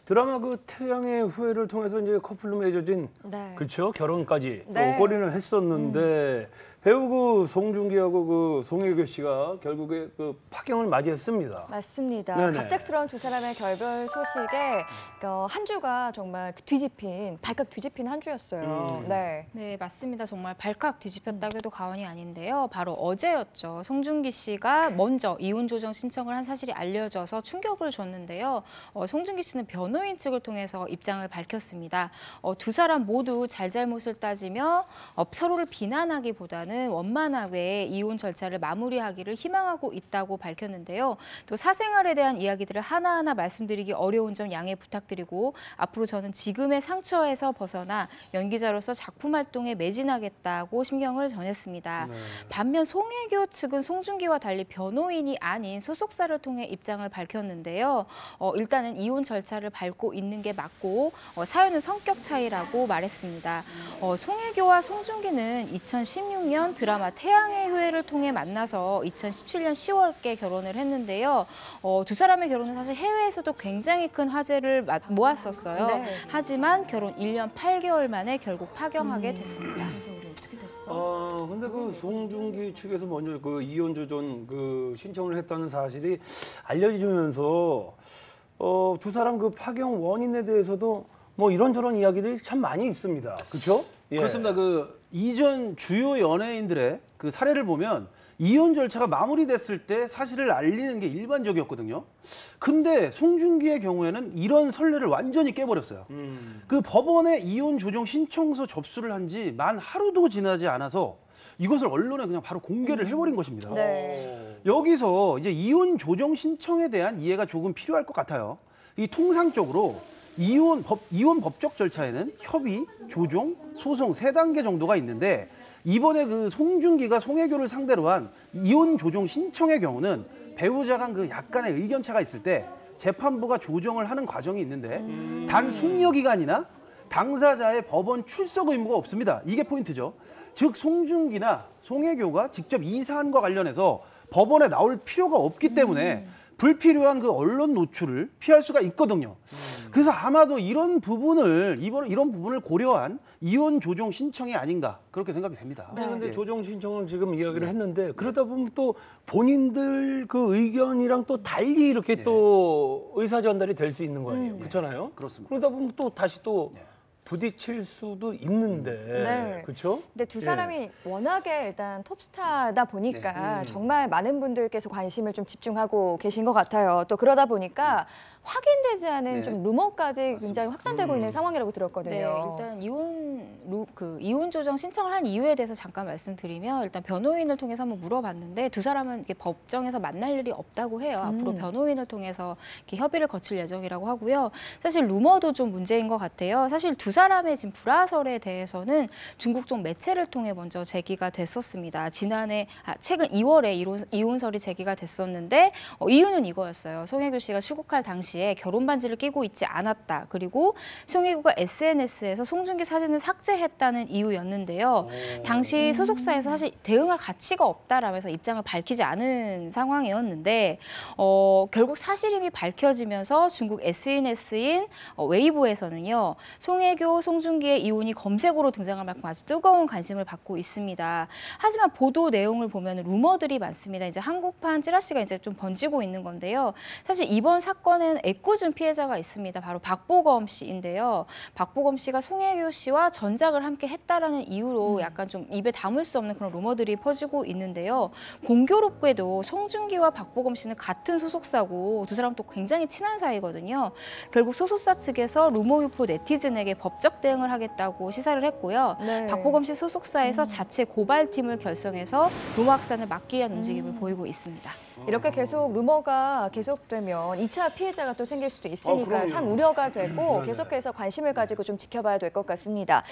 드라마 그 태양의 후예를 통해서 이제 커플로 맺어진 그렇죠? 결혼까지 또 꼬리는 했었는데 배우 그 송중기하고 그 송혜교 씨가 결국에 그 파경을 맞이했습니다. 맞습니다. 네네. 갑작스러운 두 사람의 결별 소식에 한 주가 정말 발칵 뒤집힌 한 주였어요. 네, 맞습니다. 정말 발칵 뒤집혔다고 해도 과언이 아닌데요. 바로 어제였죠. 송중기 씨가 먼저 이혼 조정 신청을 한 사실이 알려져서 충격을 줬는데요. 송중기 씨는 변호인 측을 통해서 입장을 밝혔습니다. 두 사람 모두 잘잘못을 따지며 서로를 비난하기보다는 원만하게 이혼 절차를 마무리하기를 희망하고 있다고 밝혔는데요. 또 사생활에 대한 이야기들을 하나하나 말씀드리기 어려운 점 양해 부탁드리고 앞으로 저는 지금의 상처에서 벗어나 연기자로서 작품 활동에 매진하겠다고 심경을 전했습니다. 반면 송혜교 측은 송중기와 달리 변호인이 아닌 소속사를 통해 입장을 밝혔는데요. 일단은 이혼 절차를 밟고 있는 게 맞고 사연은 성격 차이라고 말했습니다. 송혜교와 송중기는 2016년 드라마 태양의 후예를 통해 만나서 2017년 10월께 결혼을 했는데요. 두 사람의 결혼은 사실 해외에서도 굉장히 큰 화제를 모았었어요. 하지만 결혼 1년 8개월 만에 결국 파경하게 됐습니다. 그래서 우리 어떻게 됐어? 근데 그 송중기 측에서 먼저 그 이혼 조정 그 신청을 했다는 사실이 알려지면서 두 사람 그 파경 원인에 대해서도 뭐 이런저런 이야기들이 참 많이 있습니다. 그렇죠? 그렇습니다. 그 이전 주요 연예인들의 그 사례를 보면 이혼 절차가 마무리됐을 때 사실을 알리는 게 일반적이었거든요. 근데 송중기의 경우에는 이런 선례를 완전히 깨버렸어요. 그 법원에 이혼 조정 신청서 접수를 한 지 만 하루도 지나지 않아서 이것을 언론에 그냥 바로 공개를 해버린 것입니다. 여기서 이제 이혼 조정 신청에 대한 이해가 조금 필요할 것 같아요. 이 통상적으로 이혼 법적 절차에는 협의, 조정, 소송 3단계 정도가 있는데 이번에 그 송중기가 송혜교를 상대로 한 이혼 조정 신청의 경우는 배우자 간 그 약간의 의견차가 있을 때 재판부가 조정을 하는 과정이 있는데 단 숙려 기간이나 당사자의 법원 출석 의무가 없습니다. 이게 포인트죠. 즉 송중기나 송혜교가 직접 이 사안과 관련해서 법원에 나올 필요가 없기 때문에 불필요한 그 언론 노출을 피할 수가 있거든요. 그래서 아마도 이런 부분을 고려한 이혼 조정 신청이 아닌가 그렇게 생각이 됩니다. 그런데 조정 신청을 지금 이야기를 했는데 그러다 보면 또 본인들 그 의견이랑 또 달리 이렇게 또 의사 전달이 될 수 있는 거 아니에요. 그렇잖아요. 그렇습니다. 그러다 보면 또 다시 또 부딪힐 수도 있는데, 그렇죠? 근데 두 사람이 워낙에 일단 톱스타다 보니까 정말 많은 분들께서 관심을 좀 집중하고 계신 것 같아요. 또 그러다 보니까 확인되지 않은 좀 루머까지 굉장히 확산되고 있는 상황이라고 들었거든요. 네, 일단 이혼 조정 신청을 한 이유에 대해서 잠깐 말씀드리면 일단 변호인을 통해서 한번 물어봤는데 두 사람은 이게 법정에서 만날 일이 없다고 해요. 앞으로 변호인을 통해서 이렇게 협의를 거칠 예정이라고 하고요. 사실 루머도 좀 문제인 것 같아요. 사실 두 사람의 지금 불화설에 대해서는 중국 쪽 매체를 통해 먼저 제기가 됐었습니다. 최근 2월에 이혼설이 제기가 됐었는데 이유는 이거였어요. 송혜교 씨가 출국할 당시에 결혼 반지를 끼고 있지 않았다. 그리고 송혜교가 SNS에서 송중기 사진을 삭제했다는 이유였는데요. 당시 소속사에서 사실 대응할 가치가 없다라면서 입장을 밝히지 않은 상황이었는데 결국 사실임이 밝혀지면서 중국 SNS인 웨이보에서는요. 송혜교, 송중기의 이혼이 검색어로 등장할 만큼 아주 뜨거운 관심을 받고 있습니다. 하지만 보도 내용을 보면 루머들이 많습니다. 이제 한국판 찌라시가 이제 좀 번지고 있는 건데요. 사실 이번 사건에는 애꿎은 피해자가 있습니다. 바로 박보검 씨인데요. 박보검 씨가 송혜교 씨와 전작을 함께 했다라는 이유로 약간 좀 입에 담을 수 없는 그런 루머들이 퍼지고 있는데요. 공교롭게도 송중기와 박보검 씨는 같은 소속사고 두 사람 또 굉장히 친한 사이거든요. 결국 소속사 측에서 루머 유포 네티즌에게 법적 대응을 하겠다고 시사를 했고요. 박보검 씨 소속사에서 자체 고발팀을 결성해서 루머 확산을 막기 위한 움직임을 보이고 있습니다. 이렇게 계속 루머가 계속되면 2차 피해자가 또 생길 수도 있으니까 참 우려가 되고 계속해서 관심을 가지고 좀 지켜봐야 될 것 같습니다.